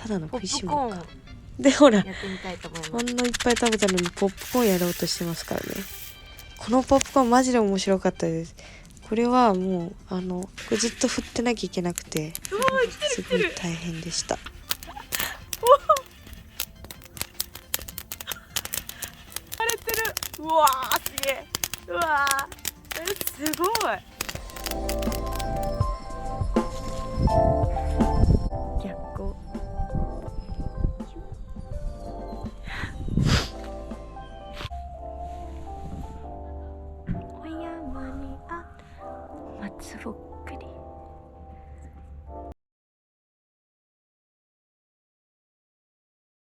ただのポ食いしんップコーン坊か。でほらやってみたいと思います。こんないっぱい食べたのにポップコーンやろうとしてますからね。このポップコーンマジで面白かったです。これはもうこれずっと振ってなきゃいけなくてすごい大変でした。荒れてる。うわーすげえ。うわーすごい。